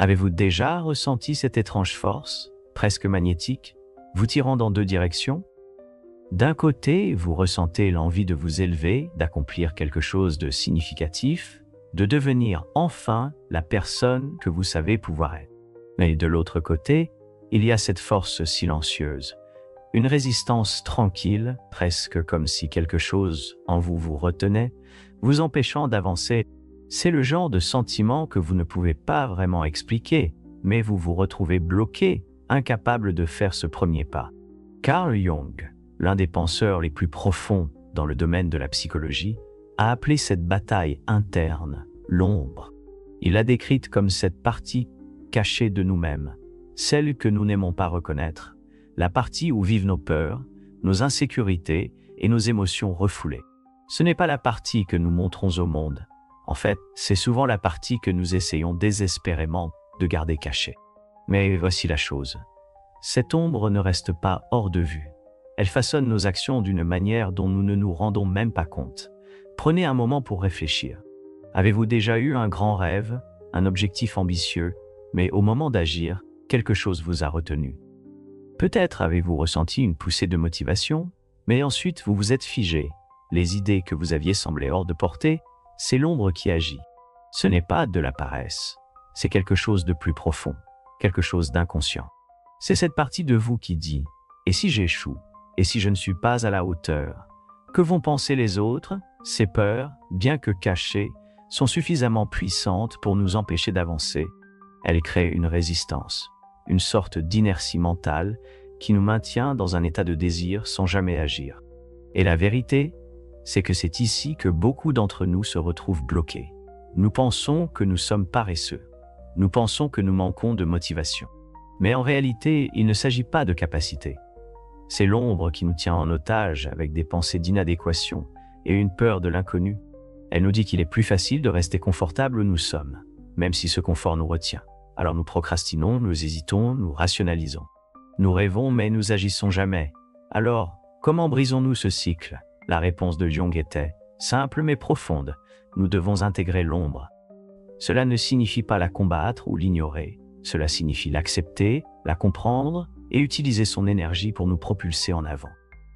Avez-vous déjà ressenti cette étrange force, presque magnétique, vous tirant dans deux directions? D'un côté, vous ressentez l'envie de vous élever, d'accomplir quelque chose de significatif, de devenir enfin la personne que vous savez pouvoir être. Mais de l'autre côté, il y a cette force silencieuse, une résistance tranquille, presque comme si quelque chose en vous vous retenait, vous empêchant d'avancer. C'est le genre de sentiment que vous ne pouvez pas vraiment expliquer, mais vous vous retrouvez bloqué, incapable de faire ce premier pas. Carl Jung, l'un des penseurs les plus profonds dans le domaine de la psychologie, a appelé cette bataille interne l'ombre. Il l'a décrite comme cette partie cachée de nous-mêmes, celle que nous n'aimons pas reconnaître, la partie où vivent nos peurs, nos insécurités et nos émotions refoulées. Ce n'est pas la partie que nous montrons au monde. En fait, c'est souvent la partie que nous essayons désespérément de garder cachée. Mais voici la chose. Cette ombre ne reste pas hors de vue. Elle façonne nos actions d'une manière dont nous ne nous rendons même pas compte. Prenez un moment pour réfléchir. Avez-vous déjà eu un grand rêve, un objectif ambitieux, mais au moment d'agir, quelque chose vous a retenu? Peut-être avez-vous ressenti une poussée de motivation, mais ensuite vous vous êtes figé. Les idées que vous aviez semblé hors de portée, c'est l'ombre qui agit. Ce n'est pas de la paresse, c'est quelque chose de plus profond, quelque chose d'inconscient. C'est cette partie de vous qui dit « Et si j'échoue? Et si je ne suis pas à la hauteur? Que vont penser les autres ?» Ces peurs, bien que cachées, sont suffisamment puissantes pour nous empêcher d'avancer. Elles créent une résistance, une sorte d'inertie mentale qui nous maintient dans un état de désir sans jamais agir. Et la vérité, c'est que c'est ici que beaucoup d'entre nous se retrouvent bloqués. Nous pensons que nous sommes paresseux. Nous pensons que nous manquons de motivation. Mais en réalité, il ne s'agit pas de capacité. C'est l'ombre qui nous tient en otage avec des pensées d'inadéquation et une peur de l'inconnu. Elle nous dit qu'il est plus facile de rester confortable où nous sommes, même si ce confort nous retient. Alors nous procrastinons, nous hésitons, nous rationalisons. Nous rêvons, mais nous agissons jamais. Alors, comment brisons-nous ce cycle? La réponse de Jung était simple mais profonde. Nous devons intégrer l'ombre. Cela ne signifie pas la combattre ou l'ignorer. Cela signifie l'accepter, la comprendre et utiliser son énergie pour nous propulser en avant.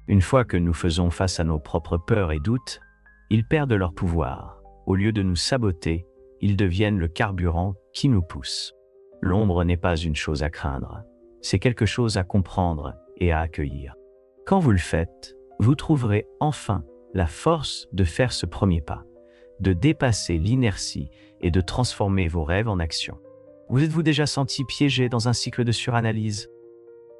Une fois que nous faisons face à nos propres peurs et doutes, ils perdent leur pouvoir. Au lieu de nous saboter, ils deviennent le carburant qui nous pousse. L'ombre n'est pas une chose à craindre, c'est quelque chose à comprendre et à accueillir. Quand vous le faites, vous trouverez enfin la force de faire ce premier pas, de dépasser l'inertie et de transformer vos rêves en action. Vous êtes-vous déjà senti piégé dans un cycle de suranalyse?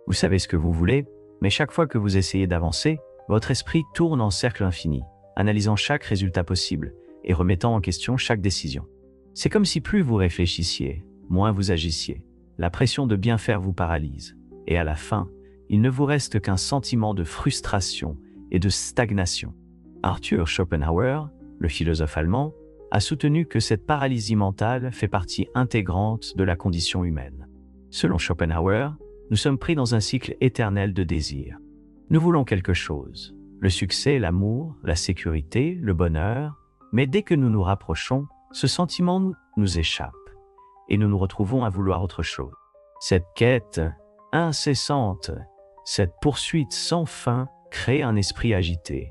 Vous savez ce que vous voulez, mais chaque fois que vous essayez d'avancer, votre esprit tourne en cercle infini, analysant chaque résultat possible et remettant en question chaque décision. C'est comme si plus vous réfléchissiez, moins vous agissiez. La pression de bien faire vous paralyse. Et à la fin, il ne vous reste qu'un sentiment de frustration et de stagnation. Arthur Schopenhauer, le philosophe allemand, a soutenu que cette paralysie mentale fait partie intégrante de la condition humaine. Selon Schopenhauer, nous sommes pris dans un cycle éternel de désir. Nous voulons quelque chose, le succès, l'amour, la sécurité, le bonheur, mais dès que nous nous rapprochons, ce sentiment nous échappe et nous nous retrouvons à vouloir autre chose. Cette quête incessante, cette poursuite sans fin crée un esprit agité.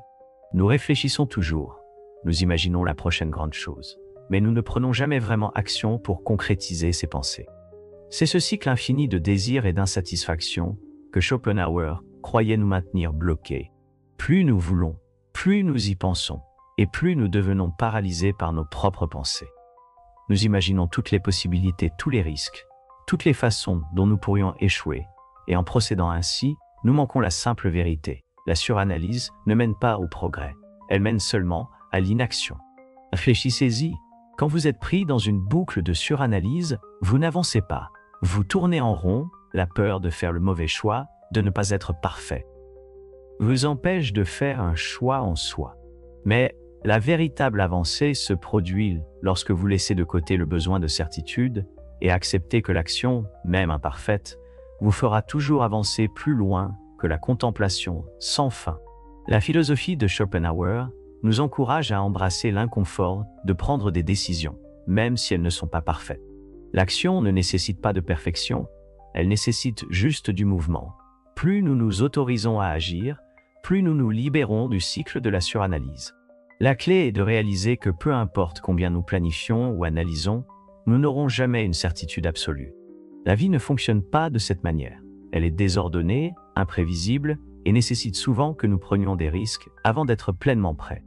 Nous réfléchissons toujours, nous imaginons la prochaine grande chose, mais nous ne prenons jamais vraiment action pour concrétiser ces pensées. C'est ce cycle infini de désir et d'insatisfaction que Schopenhauer croyait nous maintenir bloqués. Plus nous voulons, plus nous y pensons, et plus nous devenons paralysés par nos propres pensées. Nous imaginons toutes les possibilités, tous les risques, toutes les façons dont nous pourrions échouer, et en procédant ainsi, nous manquons la simple vérité. La suranalyse ne mène pas au progrès, elle mène seulement à l'inaction. Réfléchissez-y, quand vous êtes pris dans une boucle de suranalyse, vous n'avancez pas. Vous tournez en rond, la peur de faire le mauvais choix, de ne pas être parfait, vous empêche de faire un choix en soi. Mais la véritable avancée se produit lorsque vous laissez de côté le besoin de certitude et acceptez que l'action, même imparfaite, vous fera toujours avancer plus loin que la contemplation sans fin. La philosophie de Schopenhauer nous encourage à embrasser l'inconfort de prendre des décisions, même si elles ne sont pas parfaites. L'action ne nécessite pas de perfection, elle nécessite juste du mouvement. Plus nous nous autorisons à agir, plus nous nous libérons du cycle de la suranalyse. La clé est de réaliser que peu importe combien nous planifions ou analysons, nous n'aurons jamais une certitude absolue. La vie ne fonctionne pas de cette manière. Elle est désordonnée, imprévisible et nécessite souvent que nous prenions des risques avant d'être pleinement prêts.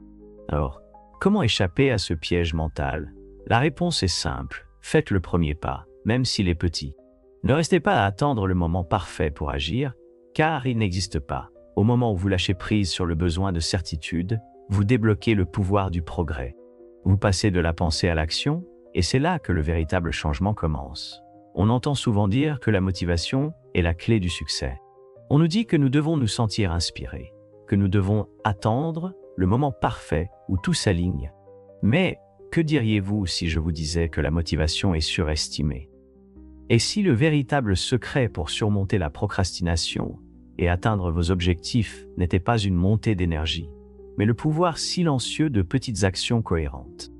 Alors, comment échapper à ce piège mental? La réponse est simple, faites le premier pas, même s'il est petit. Ne restez pas à attendre le moment parfait pour agir, car il n'existe pas. Au moment où vous lâchez prise sur le besoin de certitude, vous débloquez le pouvoir du progrès. Vous passez de la pensée à l'action, et c'est là que le véritable changement commence. On entend souvent dire que la motivation est la clé du succès. On nous dit que nous devons nous sentir inspirés, que nous devons attendre le moment parfait où tout s'aligne. Mais que diriez-vous si je vous disais que la motivation est surestimée? Et si le véritable secret pour surmonter la procrastination et atteindre vos objectifs n'était pas une montée d'énergie, mais le pouvoir silencieux de petites actions cohérentes?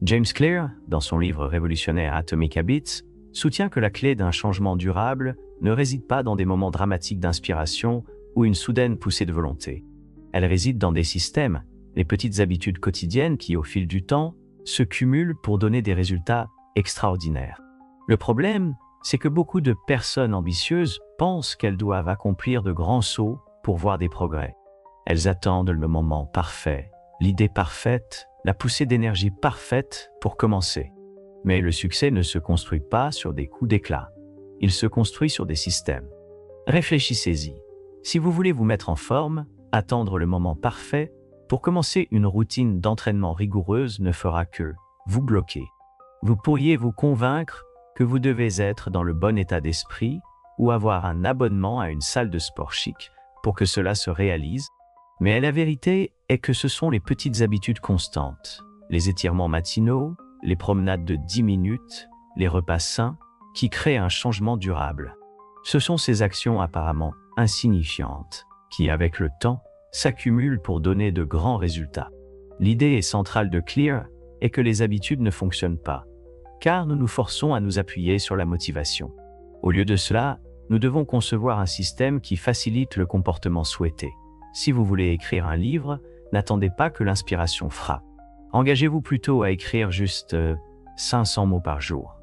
James Clear, dans son livre révolutionnaire Atomic Habits, soutient que la clé d'un changement durable ne réside pas dans des moments dramatiques d'inspiration ou une soudaine poussée de volonté. Elle réside dans des systèmes, les petites habitudes quotidiennes qui, au fil du temps, se cumulent pour donner des résultats extraordinaires. Le problème, c'est que beaucoup de personnes ambitieuses pensent qu'elles doivent accomplir de grands sauts pour voir des progrès. Elles attendent le moment parfait, l'idée parfaite, la poussée d'énergie parfaite pour commencer. Mais le succès ne se construit pas sur des coups d'éclat. Il se construit sur des systèmes. Réfléchissez-y. Si vous voulez vous mettre en forme, attendre le moment parfait pour commencer une routine d'entraînement rigoureuse ne fera que vous bloquer. Vous pourriez vous convaincre que vous devez être dans le bon état d'esprit ou avoir un abonnement à une salle de sport chic pour que cela se réalise. Mais la vérité est que ce sont les petites habitudes constantes, les étirements matinaux, les promenades de 10 minutes, les repas sains, qui créent un changement durable. Ce sont ces actions apparemment insignifiantes qui, avec le temps, s'accumulent pour donner de grands résultats. L'idée centrale de Clear est que les habitudes ne fonctionnent pas, car nous nous forçons à nous appuyer sur la motivation. Au lieu de cela, nous devons concevoir un système qui facilite le comportement souhaité. Si vous voulez écrire un livre, n'attendez pas que l'inspiration frappe. Engagez-vous plutôt à écrire juste 500 mots par jour.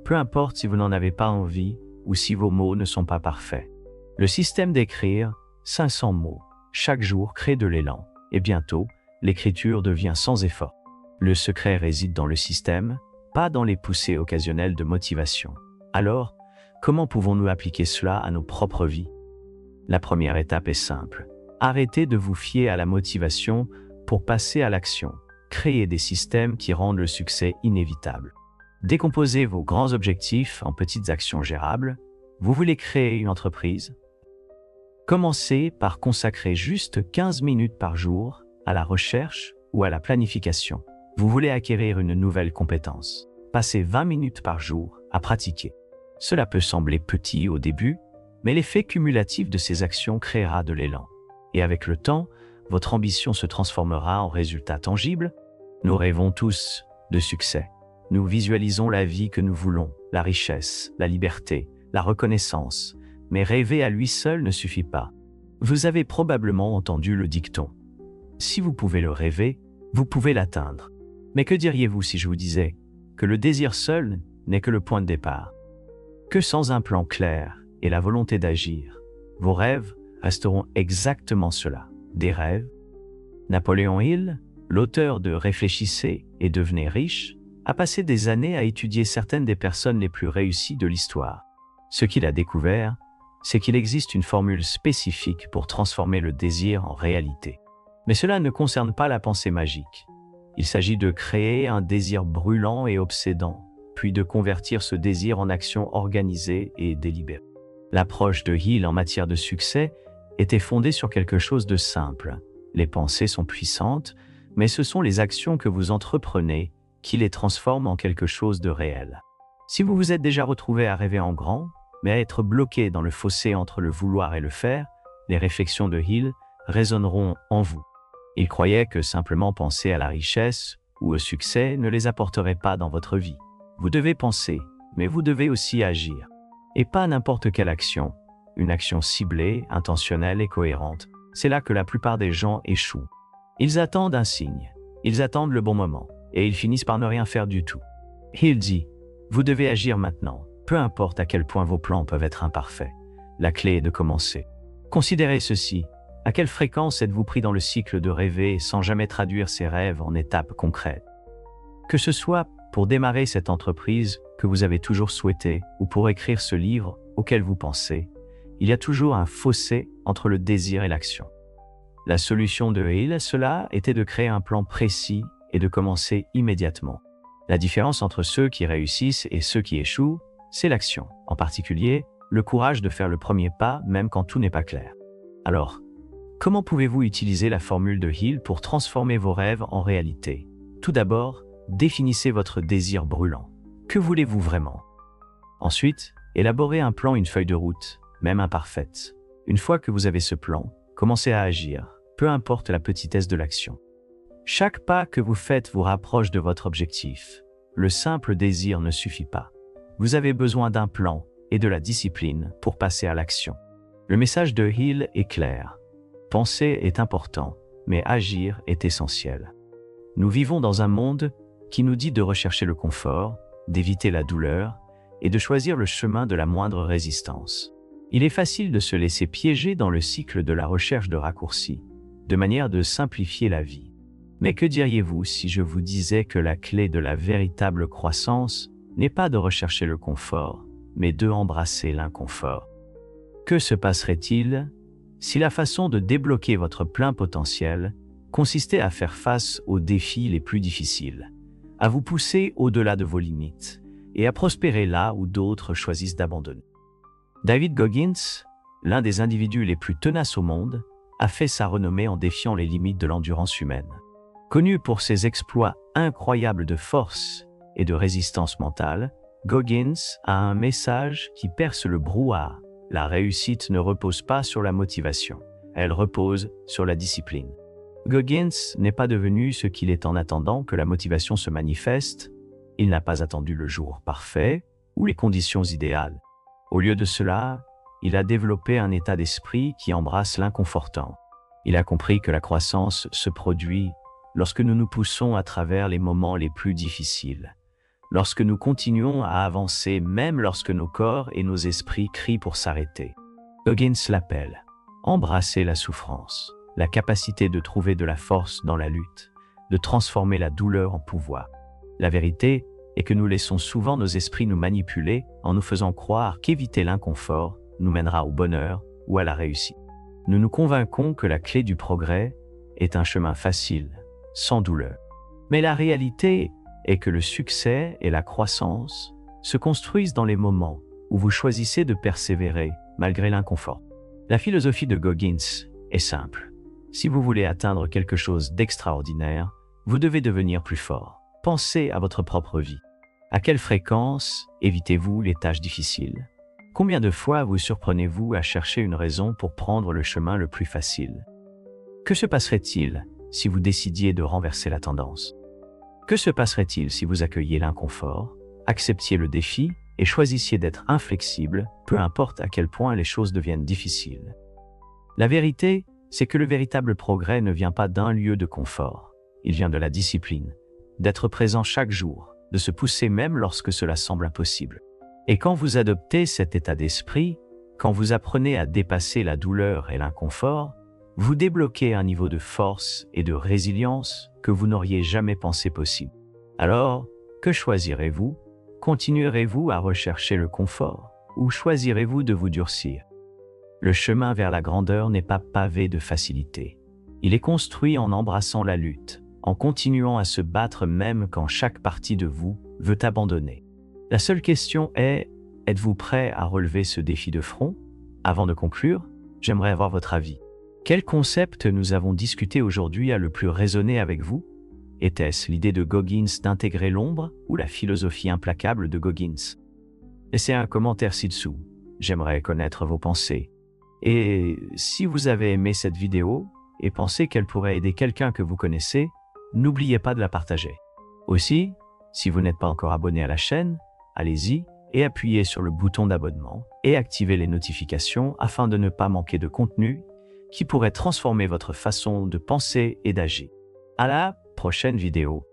Peu importe si vous n'en avez pas envie ou si vos mots ne sont pas parfaits. Le système d'écrire 500 mots chaque jour crée de l'élan, et bientôt, l'écriture devient sans effort. Le secret réside dans le système, pas dans les poussées occasionnelles de motivation. Alors, comment pouvons-nous appliquer cela à nos propres vies? La première étape est simple. Arrêtez de vous fier à la motivation pour passer à l'action. Créez des systèmes qui rendent le succès inévitable. Décomposez vos grands objectifs en petites actions gérables. Vous voulez créer une entreprise? Commencez par consacrer juste 15 minutes par jour à la recherche ou à la planification. Vous voulez acquérir une nouvelle compétence. Passez 20 minutes par jour à pratiquer. Cela peut sembler petit au début, mais l'effet cumulatif de ces actions créera de l'élan. Et avec le temps, votre ambition se transformera en résultats tangibles. Nous rêvons tous de succès. Nous visualisons la vie que nous voulons, la richesse, la liberté, la reconnaissance. Mais rêver à lui seul ne suffit pas. Vous avez probablement entendu le dicton. Si vous pouvez le rêver, vous pouvez l'atteindre. Mais que diriez-vous si je vous disais que le désir seul n'est que le point de départ? Que sans un plan clair et la volonté d'agir, vos rêves resteront exactement cela, des rêves. Napoléon Hill, l'auteur de Réfléchissez et devenez riche, a passé des années à étudier certaines des personnes les plus réussies de l'histoire. Ce qu'il a découvert, c'est qu'il existe une formule spécifique pour transformer le désir en réalité. Mais cela ne concerne pas la pensée magique. Il s'agit de créer un désir brûlant et obsédant, puis de convertir ce désir en action organisée et délibérée. L'approche de Hill en matière de succès était fondée sur quelque chose de simple. Les pensées sont puissantes, mais ce sont les actions que vous entreprenez qui les transforment en quelque chose de réel. Si vous vous êtes déjà retrouvé à rêver en grand, mais à être bloqué dans le fossé entre le vouloir et le faire, les réflexions de Hill résonneront en vous. Il croyait que simplement penser à la richesse ou au succès ne les apporterait pas dans votre vie. Vous devez penser, mais vous devez aussi agir. Et pas n'importe quelle action. Une action ciblée, intentionnelle et cohérente. C'est là que la plupart des gens échouent. Ils attendent un signe, ils attendent le bon moment, et ils finissent par ne rien faire du tout. Hill dit, vous devez agir maintenant, peu importe à quel point vos plans peuvent être imparfaits. La clé est de commencer. Considérez ceci, à quelle fréquence êtes-vous pris dans le cycle de rêver sans jamais traduire ces rêves en étapes concrètes? Que ce soit pour démarrer cette entreprise que vous avez toujours souhaitée ou pour écrire ce livre auquel vous pensez, il y a toujours un fossé entre le désir et l'action. La solution de Hill à cela était de créer un plan précis et de commencer immédiatement. La différence entre ceux qui réussissent et ceux qui échouent, c'est l'action, en particulier le courage de faire le premier pas même quand tout n'est pas clair. Alors, comment pouvez-vous utiliser la formule de Hill pour transformer vos rêves en réalité? Tout d'abord, définissez votre désir brûlant. Que voulez-vous vraiment? Ensuite, élaborez un plan, une feuille de route, même imparfaite. Une fois que vous avez ce plan, commencez à agir, peu importe la petitesse de l'action. Chaque pas que vous faites vous rapproche de votre objectif. Le simple désir ne suffit pas. Vous avez besoin d'un plan et de la discipline pour passer à l'action. Le message de Hill est clair. Penser est important, mais agir est essentiel. Nous vivons dans un monde qui nous dit de rechercher le confort, d'éviter la douleur et de choisir le chemin de la moindre résistance. Il est facile de se laisser piéger dans le cycle de la recherche de raccourcis, de manière de simplifier la vie. Mais que diriez-vous si je vous disais que la clé de la véritable croissance n'est pas de rechercher le confort, mais de embrasser l'inconfort? Que se passerait-il si la façon de débloquer votre plein potentiel consistait à faire face aux défis les plus difficiles, à vous pousser au-delà de vos limites et à prospérer là où d'autres choisissent d'abandonner? David Goggins, l'un des individus les plus tenaces au monde, a fait sa renommée en défiant les limites de l'endurance humaine. Connu pour ses exploits incroyables de force et de résistance mentale, Goggins a un message qui perce le brouhaha. La réussite ne repose pas sur la motivation, elle repose sur la discipline. Goggins n'est pas devenu ce qu'il est en attendant que la motivation se manifeste. Il n'a pas attendu le jour parfait ou les conditions idéales. Au lieu de cela, il a développé un état d'esprit qui embrasse l'inconfortant. Il a compris que la croissance se produit lorsque nous nous poussons à travers les moments les plus difficiles, lorsque nous continuons à avancer même lorsque nos corps et nos esprits crient pour s'arrêter. Goggins l'appelle « embrasser la souffrance », la capacité de trouver de la force dans la lutte, de transformer la douleur en pouvoir. La vérité est que nous laissons souvent nos esprits nous manipuler en nous faisant croire qu'éviter l'inconfort nous mènera au bonheur ou à la réussite. Nous nous convainquons que la clé du progrès est un chemin facile, sans douleur. Mais la réalité est que le succès et la croissance se construisent dans les moments où vous choisissez de persévérer malgré l'inconfort. La philosophie de Goggins est simple. Si vous voulez atteindre quelque chose d'extraordinaire, vous devez devenir plus fort. Pensez à votre propre vie. À quelle fréquence évitez-vous les tâches difficiles? Combien de fois vous surprenez-vous à chercher une raison pour prendre le chemin le plus facile? Que se passerait-il si vous décidiez de renverser la tendance? Que se passerait-il si vous accueilliez l'inconfort, acceptiez le défi et choisissiez d'être inflexible, peu importe à quel point les choses deviennent difficiles? La vérité, c'est que le véritable progrès ne vient pas d'un lieu de confort. Il vient de la discipline, d'être présent chaque jour, de se pousser même lorsque cela semble impossible. Et quand vous adoptez cet état d'esprit, quand vous apprenez à dépasser la douleur et l'inconfort, vous débloquez un niveau de force et de résilience que vous n'auriez jamais pensé possible. Alors, que choisirez-vous? Continuerez-vous à rechercher le confort ou choisirez-vous de vous durcir? Le chemin vers la grandeur n'est pas pavé de facilité. Il est construit en embrassant la lutte, en continuant à se battre même quand chaque partie de vous veut abandonner. La seule question est, êtes-vous prêt à relever ce défi de front? Avant de conclure, j'aimerais avoir votre avis. Quel concept nous avons discuté aujourd'hui a le plus résonné avec vous? Était-ce l'idée de Goggins d'intégrer l'ombre ou la philosophie implacable de Goggins? Laissez un commentaire ci-dessous. J'aimerais connaître vos pensées. Et si vous avez aimé cette vidéo et pensez qu'elle pourrait aider quelqu'un que vous connaissez, n'oubliez pas de la partager. Aussi, si vous n'êtes pas encore abonné à la chaîne, allez-y, et appuyez sur le bouton d'abonnement et activez les notifications afin de ne pas manquer de contenu qui pourrait transformer votre façon de penser et d'agir. À la prochaine vidéo.